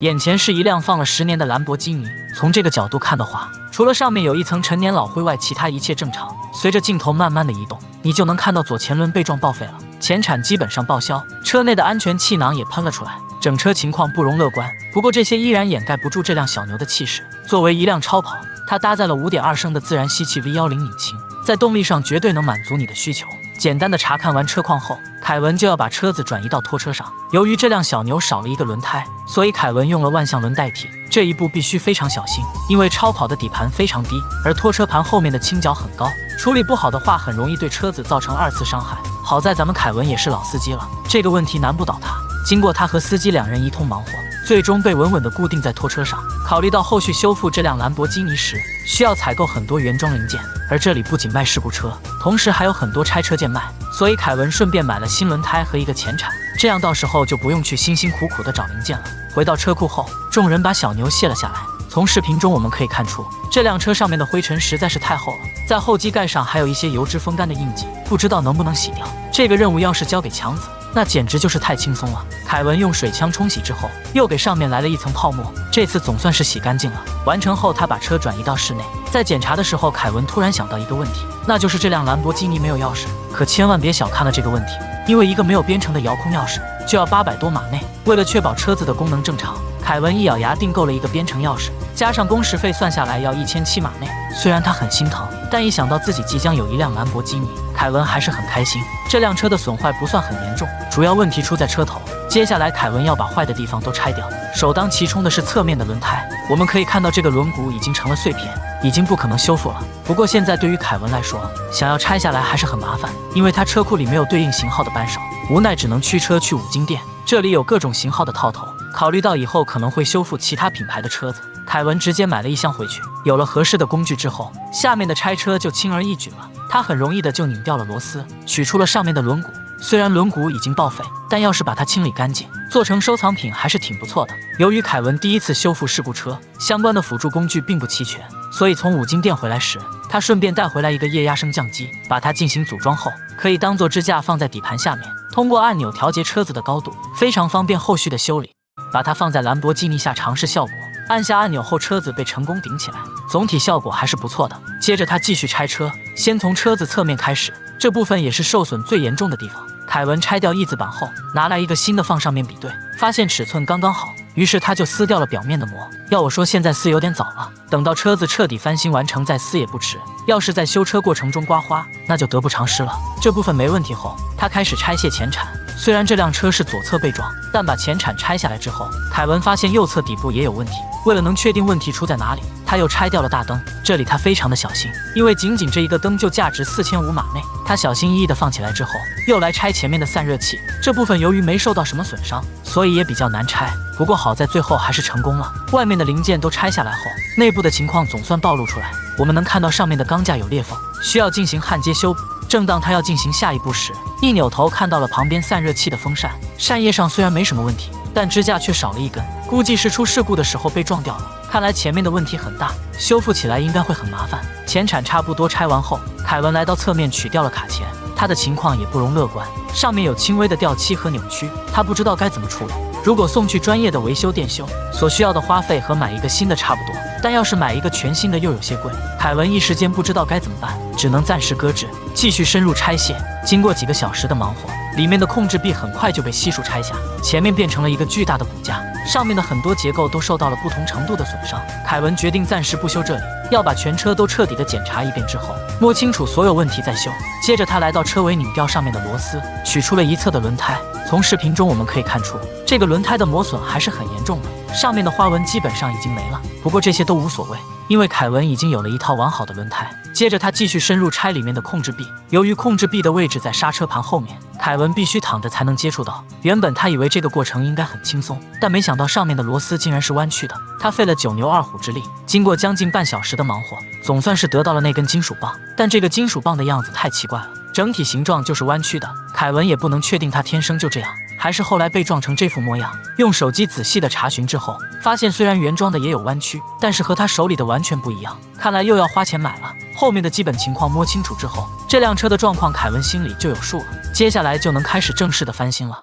眼前是一辆放了10年的兰博基尼，从这个角度看的话，除了上面有一层陈年老灰外，其他一切正常。随着镜头慢慢的移动，你就能看到左前轮被撞报废了，前铲基本上报销，车内的安全气囊也喷了出来，整车情况不容乐观。不过这些依然掩盖不住这辆小牛的气势。作为一辆超跑，它搭载了5.2升的自然吸气 V10引擎，在动力上绝对能满足你的需求。简单的查看完车况后，凯文就要把车子转移到拖车上。由于这辆小牛少了一个轮胎，所以凯文用了万向轮代替。这一步必须非常小心，因为超跑的底盘非常低，而拖车盘后面的倾角很高，处理不好的话很容易对车子造成2次伤害。好在咱们凯文也是老司机了，这个问题难不倒他。经过他和司机2人一通忙活，最终被稳稳地固定在拖车上。考虑到后续修复这辆兰博基尼时需要采购很多原装零件，而这里不仅卖事故车，同时还有很多拆车件卖，所以凯文顺便买了新轮胎和一个前铲，这样到时候就不用去辛辛苦苦地找零件了。回到车库后，众人把小牛卸了下来。从视频中我们可以看出，这辆车上面的灰尘实在是太厚了，在后机盖上还有一些油脂风干的印记，不知道能不能洗掉。这个任务要是交给强子，那简直就是太轻松了。凯文用水枪冲洗之后，又给上面来了一层泡沫，这次总算是洗干净了。完成后，他把车转移到室内。在检查的时候，凯文突然想到一个问题，那就是这辆兰博基尼没有钥匙。可千万别小看了这个问题，因为一个没有编程的遥控钥匙就要800多码内。为了确保车子的功能正常，凯文一咬牙订购了一个编程钥匙，加上工时费算下来要1700码内。虽然他很心疼，但一想到自己即将有一辆兰博基尼，凯文还是很开心。这辆车的损坏不算很严重，主要问题出在车头。接下来凯文要把坏的地方都拆掉，首当其冲的是侧面的轮胎。我们可以看到这个轮毂已经成了碎片，已经不可能修复了。不过现在对于凯文来说，想要拆下来还是很麻烦，因为他车库里没有对应型号的扳手，无奈只能驱车去5金店，这里有各种型号的套头。考虑到以后可能会修复其他品牌的车子，凯文直接买了1箱回去。有了合适的工具之后，下面的拆车就轻而易举了。他很容易的就拧掉了螺丝，取出了上面的轮毂。虽然轮毂已经报废，但要是把它清理干净，做成收藏品还是挺不错的。由于凯文第一次修复事故车，相关的辅助工具并不齐全，所以从5金店回来时，他顺便带回来一个液压升降机，把它进行组装后，可以当做支架放在底盘下面，通过按钮调节车子的高度，非常方便后续的修理。把它放在兰博基尼下尝试效果，按下按钮后车子被成功顶起来，总体效果还是不错的。接着他继续拆车，先从车子侧面开始，这部分也是受损最严重的地方。凯文拆掉翼子板后，拿来一个新的放上面比对，发现尺寸刚刚好，于是他就撕掉了表面的膜。要我说现在撕有点早了，等到车子彻底翻新完成再撕也不迟。要是在修车过程中刮花，那就得不偿失了。这部分没问题后，他开始拆卸前铲。虽然这辆车是左侧被撞，但把前铲拆下来之后，凯文发现右侧底部也有问题。为了能确定问题出在哪里，他又拆掉了大灯。这里他非常的小心，因为仅仅这一个灯就价值4500码内。他小心翼翼的放起来之后，又来拆前面的散热器。这部分由于没受到什么损伤，所以也比较难拆。不过好在最后还是成功了。外面的零件都拆下来后，内部的情况总算暴露出来。我们能看到上面的钢架有裂缝，需要进行焊接修补。正当他要进行下一步时，一扭头看到了旁边散热器的风扇，扇叶上虽然没什么问题，但支架却少了一根，估计是出事故的时候被撞掉了。看来前面的问题很大，修复起来应该会很麻烦。前铲差不多拆完后，凯文来到侧面取掉了卡钳，他的情况也不容乐观，上面有轻微的掉漆和扭曲，他不知道该怎么处理。如果送去专业的维修店修，所需要的花费和买一个新的差不多，但要是买一个全新的又有些贵。凯文一时间不知道该怎么办，只能暂时搁置，继续深入拆卸。经过几个小时的忙活，里面的控制臂很快就被悉数拆下，前面变成了一个巨大的骨架，上面的很多结构都受到了不同程度的损伤。凯文决定暂时不修这里，要把全车都彻底的检查一遍之后，摸清楚所有问题再修。接着他来到车尾拧掉上面的螺丝，取出了一侧的轮胎。从视频中我们可以看出，这个轮胎的磨损还是很严重的，上面的花纹基本上已经没了。不过这些都无所谓，因为凯文已经有了一套完好的轮胎。接着他继续深入拆里面的控制臂，由于控制臂的位置在刹车盘后面，凯文必须躺着才能接触到。原本他以为这个过程应该很轻松，但没想到上面的螺丝竟然是弯曲的。他费了9牛2虎之力，经过将近半小时的忙活，总算是得到了那根金属棒。但这个金属棒的样子太奇怪了，整体形状就是弯曲的。凯文也不能确定他天生就这样，还是后来被撞成这副模样。用手机仔细的查询之后，发现虽然原装的也有弯曲，但是和他手里的完全不一样，看来又要花钱买了。后面的基本情况摸清楚之后，这辆车的状况凯文心里就有数了，接下来就能开始正式的翻新了。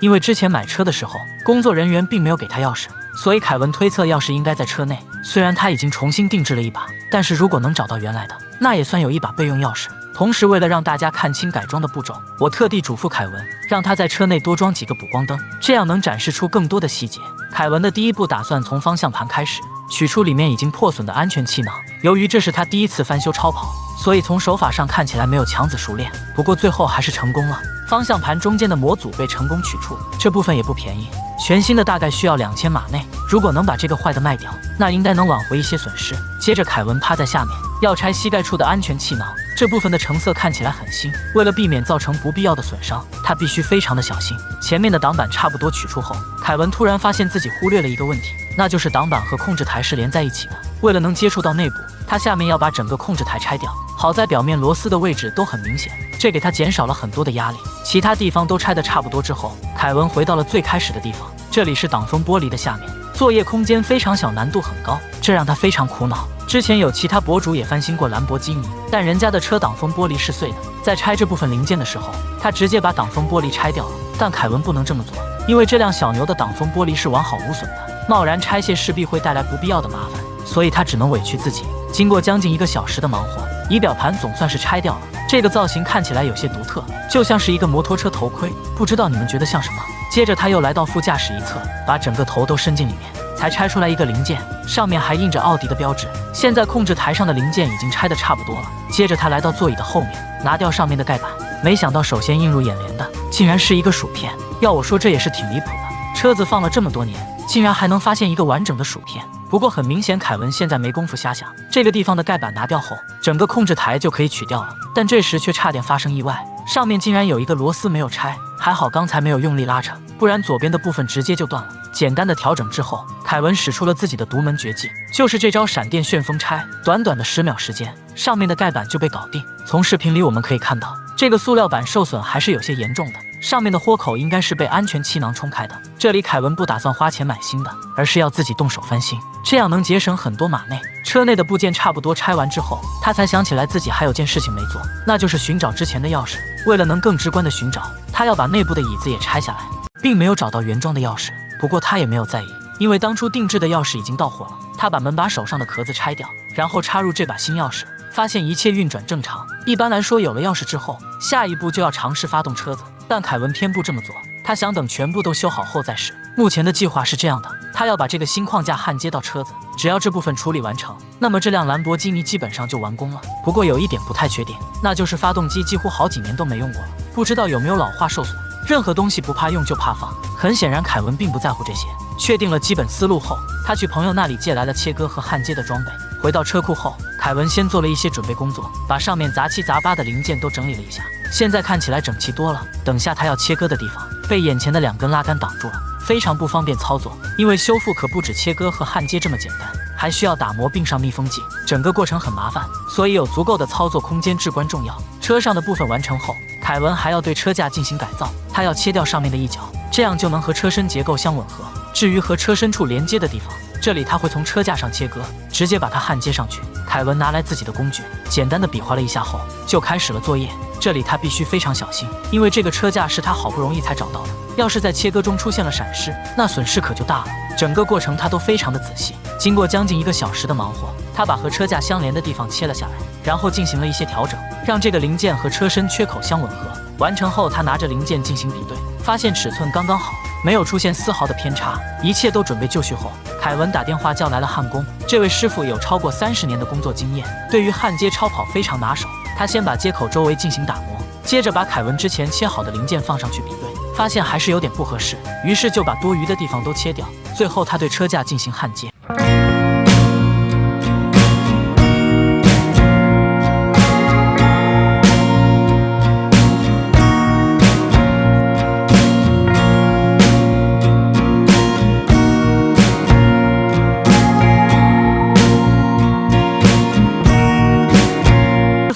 因为之前买车的时候，工作人员并没有给他钥匙，所以凯文推测钥匙应该在车内。虽然他已经重新定制了一把，但是如果能找到原来的，那也算有一把备用钥匙。同时，为了让大家看清改装的步骤，我特地嘱咐凯文，让他在车内多装几个补光灯，这样能展示出更多的细节。凯文的第一步打算从方向盘开始，取出里面已经破损的安全气囊。由于这是他第一次翻修超跑，所以从手法上看起来没有强子熟练，不过最后还是成功了。方向盘中间的模组被成功取出，这部分也不便宜，全新的大概需要2000码内。如果能把这个坏的卖掉，那应该能挽回一些损失。接着凯文趴在下面，要拆膝盖处的安全气囊，这部分的成色看起来很新，为了避免造成不必要的损伤，他必须非常的小心。前面的挡板差不多取出后，凯文突然发现自己忽略了一个问题，那就是挡板和控制台是连在一起的。为了能接触到内部，他下面要把整个控制台拆掉。好在表面螺丝的位置都很明显，这给他减少了很多的压力。其他地方都拆得差不多之后，凯文回到了最开始的地方，这里是挡风玻璃的下面，作业空间非常小，难度很高，这让他非常苦恼。之前有其他博主也翻新过兰博基尼，但人家的车挡风玻璃是碎的，在拆这部分零件的时候，他直接把挡风玻璃拆掉了。但凯文不能这么做，因为这辆小牛的挡风玻璃是完好无损的，贸然拆卸势必会带来不必要的麻烦，所以他只能委屈自己。经过将近1个小时的忙活，仪表盘总算是拆掉了。这个造型看起来有些独特，就像是一个摩托车头盔，不知道你们觉得像什么？接着他又来到副驾驶一侧，把整个头都伸进里面，才拆出来一个零件，上面还印着奥迪的标志。现在控制台上的零件已经拆得差不多了。接着他来到座椅的后面，拿掉上面的盖板，没想到首先映入眼帘的竟然是一个薯片。要我说这也是挺离谱的，车子放了这么多年，竟然还能发现一个完整的薯片。不过很明显，凯文现在没工夫瞎想，这个地方的盖板拿掉后，整个控制台就可以取掉了。但这时却差点发生意外，上面竟然有一个螺丝没有拆，还好刚才没有用力拉扯，不然左边的部分直接就断了。简单的调整之后，凯文使出了自己的独门绝技，就是这招闪电旋风拆。短短的10秒时间，上面的盖板就被搞定。从视频里我们可以看到，这个塑料板受损还是有些严重的，上面的豁口应该是被安全气囊冲开的。这里凯文不打算花钱买新的，而是要自己动手翻新，这样能节省很多码内。车内的部件差不多拆完之后，他才想起来自己还有件事情没做，那就是寻找之前的钥匙。为了能更直观的寻找，他要把内部的椅子也拆下来，并没有找到原装的钥匙。不过他也没有在意，因为当初定制的钥匙已经到货了。他把门把手上的壳子拆掉，然后插入这把新钥匙，发现一切运转正常。一般来说，有了钥匙之后，下一步就要尝试发动车子，但凯文偏不这么做，他想等全部都修好后再试。目前的计划是这样的，他要把这个新框架焊接到车子，只要这部分处理完成，那么这辆兰博基尼基本上就完工了。不过有一点不太确定，那就是发动机几乎好几年都没用过了，不知道有没有老化受损。任何东西不怕用就怕放，很显然凯文并不在乎这些。确定了基本思路后，他去朋友那里借来了切割和焊接的装备。回到车库后，凯文先做了一些准备工作，把上面杂七杂八的零件都整理了一下，现在看起来整齐多了。等下他要切割的地方被眼前的2根拉杆挡住了，非常不方便操作。因为修复可不止切割和焊接这么简单，还需要打磨并上密封剂，整个过程很麻烦，所以有足够的操作空间至关重要。车上的部分完成后，凯文还要对车架进行改造，他要切掉上面的一角，这样就能和车身结构相吻合。至于和车身处连接的地方，这里他会从车架上切割，直接把它焊接上去。凯文拿来自己的工具，简单的比划了一下后，就开始了作业。这里他必须非常小心，因为这个车架是他好不容易才找到的，要是在切割中出现了闪失，那损失可就大了。整个过程他都非常的仔细。经过将近1个小时的忙活，他把和车架相连的地方切了下来，然后进行了一些调整，让这个零件和车身缺口相吻合。完成后，他拿着零件进行比对，发现尺寸刚刚好，没有出现丝毫的偏差，一切都准备就绪后，凯文打电话叫来了焊工。这位师傅有超过30年的工作经验，对于焊接超跑非常拿手。他先把接口周围进行打磨，接着把凯文之前切好的零件放上去比对，发现还是有点不合适，于是就把多余的地方都切掉。最后他对车架进行焊接。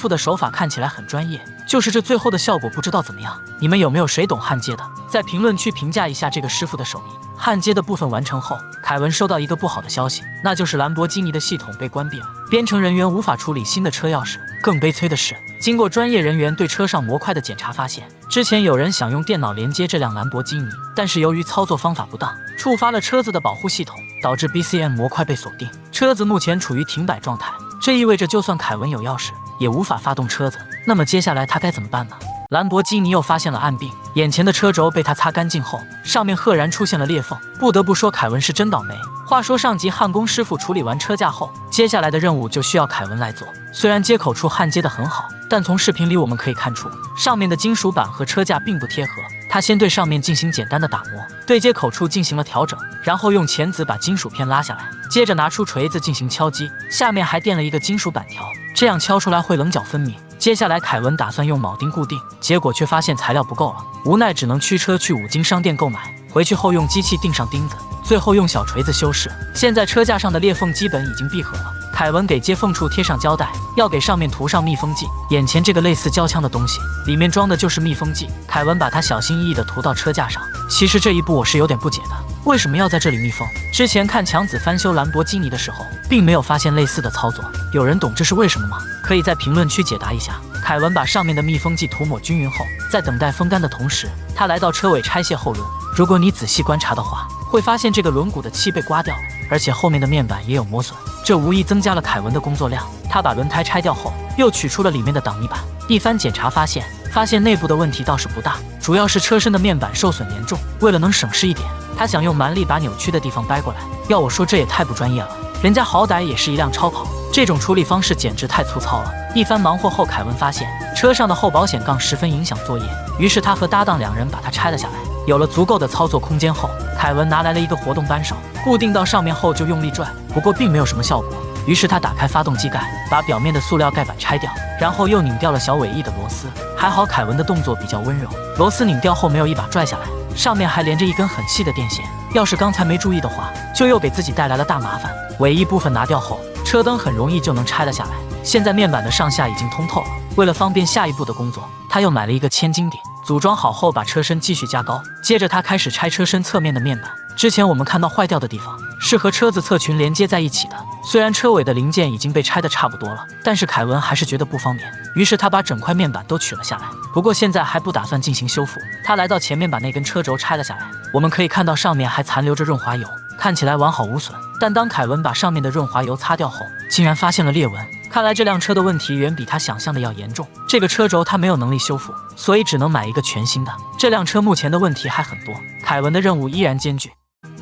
师傅的手法看起来很专业，就是这最后的效果不知道怎么样。你们有没有谁懂焊接的？在评论区评价一下这个师傅的手艺。焊接的部分完成后，凯文收到一个不好的消息，那就是兰博基尼的系统被关闭了，编程人员无法处理新的车钥匙。更悲催的是，经过专业人员对车上模块的检查发现，之前有人想用电脑连接这辆兰博基尼，但是由于操作方法不当，触发了车子的保护系统，导致 BCM 模块被锁定，车子目前处于停摆状态。这意味着就算凯文有钥匙，也无法发动车子。那么接下来他该怎么办呢？兰博基尼又发现了暗病，眼前的车轴被他擦干净后，上面赫然出现了裂缝。不得不说，凯文是真倒霉。话说上级焊工师傅处理完车架后，接下来的任务就需要凯文来做。虽然接口处焊接得很好，但从视频里我们可以看出，上面的金属板和车架并不贴合。他先对上面进行简单的打磨，对接口处进行了调整，然后用钳子把金属片拉下来，接着拿出锤子进行敲击，下面还垫了一个金属板条，这样敲出来会棱角分明。接下来凯文打算用铆钉固定，结果却发现材料不够了，无奈只能驱车去五金商店购买，回去后用机器钉上钉子，最后用小锤子修饰。现在车架上的裂缝基本已经闭合了，凯文给接缝处贴上胶带，要给上面涂上密封剂。眼前这个类似胶枪的东西，里面装的就是密封剂。凯文把它小心翼翼地涂到车架上。其实这一步我是有点不解的，为什么要在这里密封？之前看强子翻修兰博基尼的时候，并没有发现类似的操作，有人懂这是为什么吗？可以在评论区解答一下。凯文把上面的密封剂涂抹均匀后，在等待风干的同时，他来到车尾拆卸后轮。如果你仔细观察的话，会发现这个轮毂的漆被刮掉了，而且后面的面板也有磨损，这无疑增加了凯文的工作量。他把轮胎拆掉后，又取出了里面的挡泥板，一番检查发现内部的问题倒是不大，主要是车身的面板受损严重。为了能省事一点，他想用蛮力把扭曲的地方掰过来。要我说，这也太不专业了，人家好歹也是一辆超跑，这种处理方式简直太粗糙了。一番忙活后，凯文发现车上的后保险杠十分影响作业，于是他和搭档两人把它拆了下来。有了足够的操作空间后，凯文拿来了一个活动扳手，固定到上面后就用力拽，不过并没有什么效果。于是他打开发动机盖，把表面的塑料盖板拆掉，然后又拧掉了小尾翼的螺丝。还好凯文的动作比较温柔，螺丝拧掉后没有一把拽下来，上面还连着一根很细的电线，要是刚才没注意的话，就又给自己带来了大麻烦。尾翼部分拿掉后，车灯很容易就能拆了下来。现在面板的上下已经通透了，为了方便下一步的工作，他又买了一个千斤顶。组装好后，把车身继续加高，接着他开始拆车身侧面的面板。之前我们看到坏掉的地方是和车子侧裙连接在一起的，虽然车尾的零件已经被拆得差不多了，但是凯文还是觉得不方便，于是他把整块面板都取了下来。不过现在还不打算进行修复，他来到前面把那根车轴拆了下来。我们可以看到上面还残留着润滑油，看起来完好无损。但当凯文把上面的润滑油擦掉后，竟然发现了裂纹。看来这辆车的问题远比他想象的要严重，这个车轴他没有能力修复，所以只能买一个全新的。这辆车目前的问题还很多，凯文的任务依然艰巨。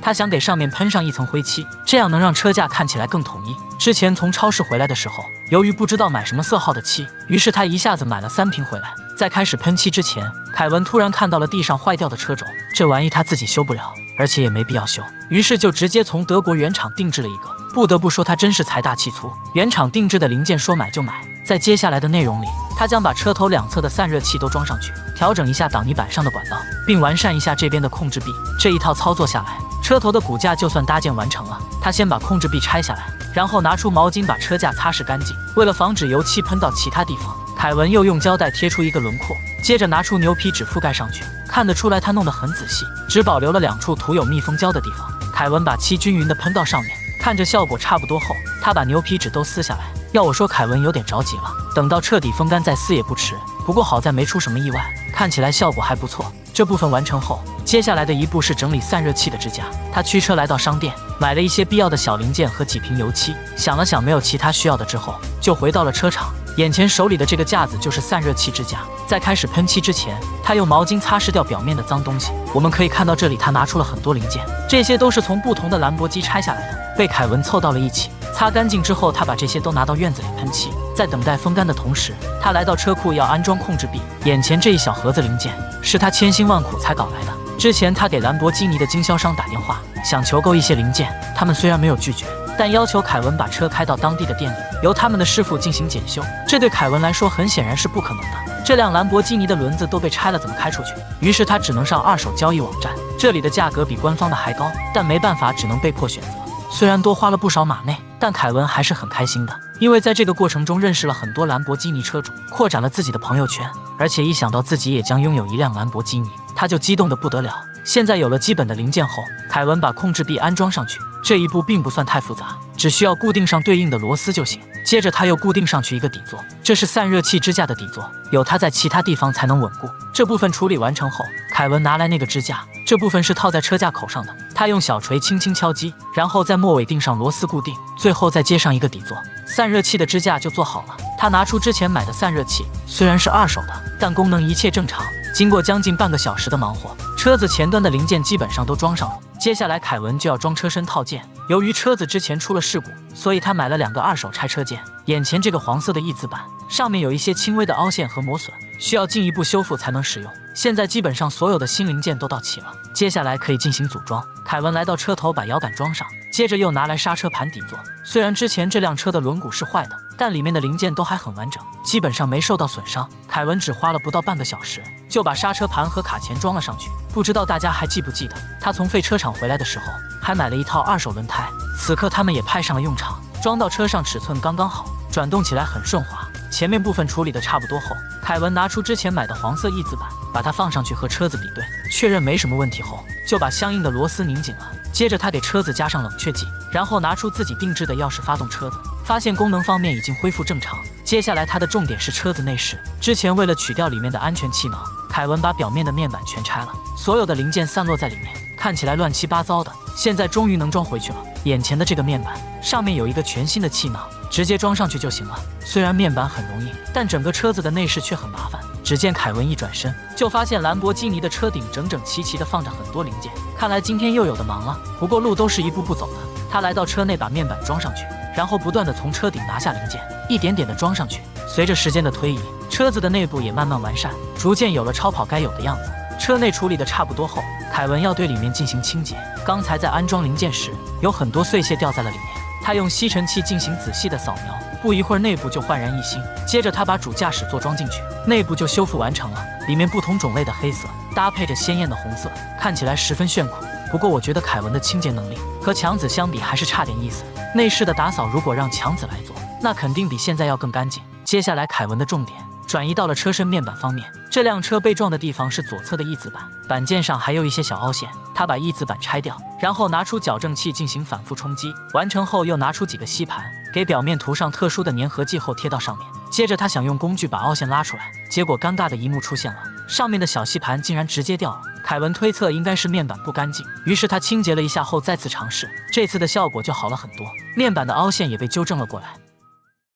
他想给上面喷上一层灰漆，这样能让车架看起来更统一。之前从超市回来的时候，由于不知道买什么色号的漆，于是他一下子买了3瓶回来。在开始喷漆之前，凯文突然看到了地上坏掉的车轴，这玩意他自己修不了，而且也没必要修，于是就直接从德国原厂定制了一个。不得不说，他真是财大气粗，原厂定制的零件说买就买。在接下来的内容里，他将把车头两侧的散热器都装上去，调整一下挡泥板上的管道，并完善一下这边的控制臂。这一套操作下来，车头的骨架就算搭建完成了。他先把控制臂拆下来，然后拿出毛巾把车架擦拭干净。为了防止油漆喷到其他地方，凯文又用胶带贴出一个轮廓，接着拿出牛皮纸覆盖上去。看得出来他弄得很仔细，只保留了2处涂有密封胶的地方。凯文把漆均匀地喷到上面，看着效果差不多后，他把牛皮纸都撕下来。要我说，凯文有点着急了，等到彻底风干再撕也不迟。不过好在没出什么意外，看起来效果还不错。这部分完成后，接下来的一步是整理散热器的支架。他驱车来到商店，买了一些必要的小零件和几瓶油漆。想了想没有其他需要的之后，就回到了车厂。眼前手里的这个架子就是散热器支架。在开始喷漆之前，他用毛巾擦拭掉表面的脏东西。我们可以看到这里他拿出了很多零件，这些都是从不同的兰博基拆下来的，被凯文凑到了一起。擦干净之后，他把这些都拿到院子里喷漆。在等待风干的同时，他来到车库要安装控制臂。眼前这一小盒子零件是他千辛万苦才搞来的。之前他给兰博基尼的经销商打电话，想求购一些零件，他们虽然没有拒绝，但要求凯文把车开到当地的店里，由他们的师傅进行检修。这对凯文来说很显然是不可能的。这辆兰博基尼的轮子都被拆了，怎么开出去？于是他只能上二手交易网站，这里的价格比官方的还高，但没办法，只能被迫选择。虽然多花了不少马内，但凯文还是很开心的，因为在这个过程中认识了很多兰博基尼车主，扩展了自己的朋友圈。而且一想到自己也将拥有一辆兰博基尼，他就激动得不得了。现在有了基本的零件后，凯文把控制臂安装上去，这一步并不算太复杂，只需要固定上对应的螺丝就行。接着他又固定上去一个底座，这是散热器支架的底座，有它在其他地方才能稳固。这部分处理完成后，凯文拿来那个支架，这部分是套在车架口上的，他他用小锤轻轻敲击，然后在末尾钉上螺丝固定，最后再接上一个底座，散热器的支架就做好了。他拿出之前买的散热器，虽然是二手的，但功能一切正常。经过将近半个小时的忙活，车子前端的零件基本上都装上了。接下来凯文就要装车身套件。由于车子之前出了事故，所以他买了2个二手拆车件。眼前这个黄色的翼子板上面有一些轻微的凹陷和磨损，需要进一步修复才能使用。现在基本上所有的新零件都到齐了，接下来可以进行组装。凯文来到车头把摇杆装上，接着又拿来刹车盘底座。虽然之前这辆车的轮毂是坏的，但里面的零件都还很完整，基本上没受到损伤。凯文只花了不到半个小时就把刹车盘和卡钳装了上去。不知道大家还记不记得，他从废车厂回来的时候还买了一套二手轮胎，此刻他们也派上了用场。装到车上尺寸刚刚好，转动起来很顺滑。前面部分处理的差不多后，凯文拿出之前买的黄色翼子板，把它放上去和车子比对，确认没什么问题后，就把相应的螺丝拧紧了。接着他给车子加上冷却剂，然后拿出自己定制的钥匙发动车子，发现功能方面已经恢复正常。接下来他的重点是车子内饰。之前为了取掉里面的安全气囊，凯文把表面的面板全拆了，所有的零件散落在里面，看起来乱七八糟的。现在终于能装回去了。眼前的这个面板上面有一个全新的气囊，直接装上去就行了。虽然面板很容易，但整个车子的内饰却很麻烦。只见凯文一转身，就发现兰博基尼的车顶整整齐齐的放着很多零件，看来今天又有的忙了。不过路都是一步步走的，他来到车内把面板装上去，然后不断的从车顶拿下零件，一点点的装上去。随着时间的推移，车子的内部也慢慢完善，逐渐有了超跑该有的样子。车内处理的差不多后，凯文要对里面进行清洁。刚才在安装零件时，有很多碎屑掉在了里面，他用吸尘器进行仔细的扫描，不一会儿内部就焕然一新。接着他把主驾驶座装进去，内部就修复完成了。里面不同种类的黑色搭配着鲜艳的红色，看起来十分炫酷。不过我觉得凯文的清洁能力和强子相比还是差点意思。内饰的打扫如果让强子来做，那肯定比现在要更干净。接下来凯文的重点转移到了车身面板方面。这辆车被撞的地方是左侧的翼子板，板件上还有一些小凹陷。他把翼子板拆掉，然后拿出矫正器进行反复冲击，完成后又拿出几个吸盘，给表面涂上特殊的粘合剂后贴到上面。接着他想用工具把凹陷拉出来，结果尴尬的一幕出现了，上面的小吸盘竟然直接掉了。凯文推测应该是面板不干净，于是他清洁了一下后再次尝试，这次的效果就好了很多，面板的凹陷也被纠正了过来。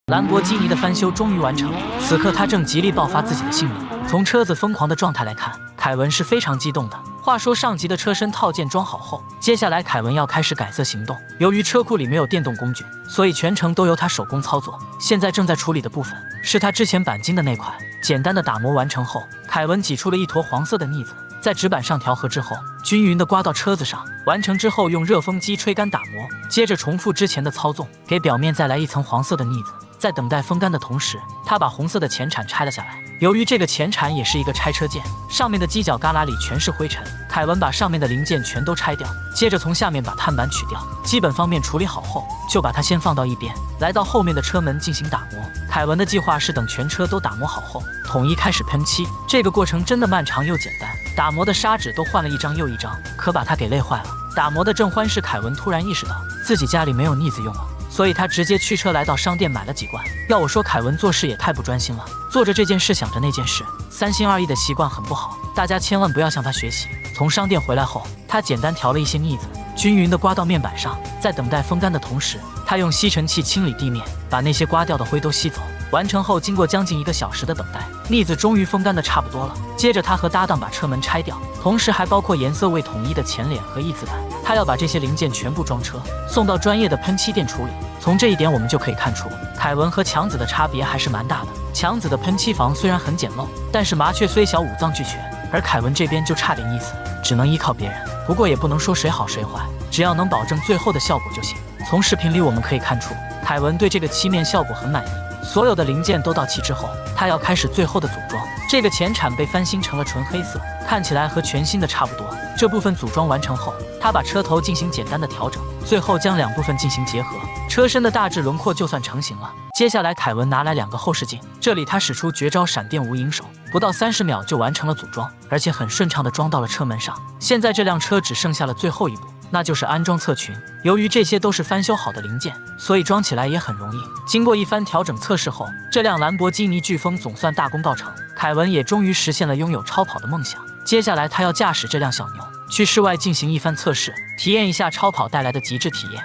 兰博基尼的翻修终于完成，此刻他正极力爆发自己的性能。从车子疯狂的状态来看，凯文是非常激动的。话说上级的车身套件装好后，接下来凯文要开始改色行动。由于车库里没有电动工具，所以全程都由他手工操作。现在正在处理的部分是他之前钣金的那块。简单的打磨完成后，凯文挤出了一坨黄色的腻子，在纸板上调和之后，均匀的刮到车子上。完成之后用热风机吹干打磨，接着重复之前的操纵，给表面再来一层黄色的腻子。在等待风干的同时，他把红色的前铲拆了下来。由于这个前铲也是一个拆车件，上面的犄角旮旯里全是灰尘。凯文把上面的零件全都拆掉，接着从下面把碳板取掉。基本方面处理好后，就把它先放到一边，来到后面的车门进行打磨。凯文的计划是等全车都打磨好后，统一开始喷漆。这个过程真的漫长又简单，打磨的砂纸都换了一张又一张，可把他给累坏了。打磨的正欢时，凯文突然意识到自己家里没有腻子用了，所以他直接驱车来到商店买了几罐。要我说，凯文做事也太不专心了，做着这件事想着那件事，三心二意的习惯很不好，大家千万不要向他学习。从商店回来后，他简单调了一些腻子，均匀的刮到面板上。在等待风干的同时，他用吸尘器清理地面，把那些刮掉的灰都吸走。完成后，经过将近1个小时的等待，腻子终于风干的差不多了。接着他和搭档把车门拆掉，同时还包括颜色未统一的前脸和翼子板。他要把这些零件全部装车，送到专业的喷漆店处理。从这一点我们就可以看出，凯文和强子的差别还是蛮大的。强子的喷漆房虽然很简陋，但是麻雀虽小五脏俱全，而凯文这边就差点意思，只能依靠别人。不过也不能说谁好谁坏，只要能保证最后的效果就行。从视频里我们可以看出，凯文对这个漆面效果很满意。所有的零件都到齐之后，他要开始最后的组装。这个前铲被翻新成了纯黑色，看起来和全新的差不多。这部分组装完成后，他把车头进行简单的调整，最后将两部分进行结合，车身的大致轮廓就算成型了。接下来凯文拿来2个后视镜，这里他使出绝招闪电无影手，不到30秒就完成了组装，而且很顺畅的装到了车门上。现在这辆车只剩下了最后一步，那就是安装侧裙。由于这些都是翻修好的零件，所以装起来也很容易。经过一番调整测试后，这辆兰博基尼飓风总算大功告成，凯文也终于实现了拥有超跑的梦想。接下来他要驾驶这辆小牛去室外进行一番测试，体验一下超跑带来的极致体验。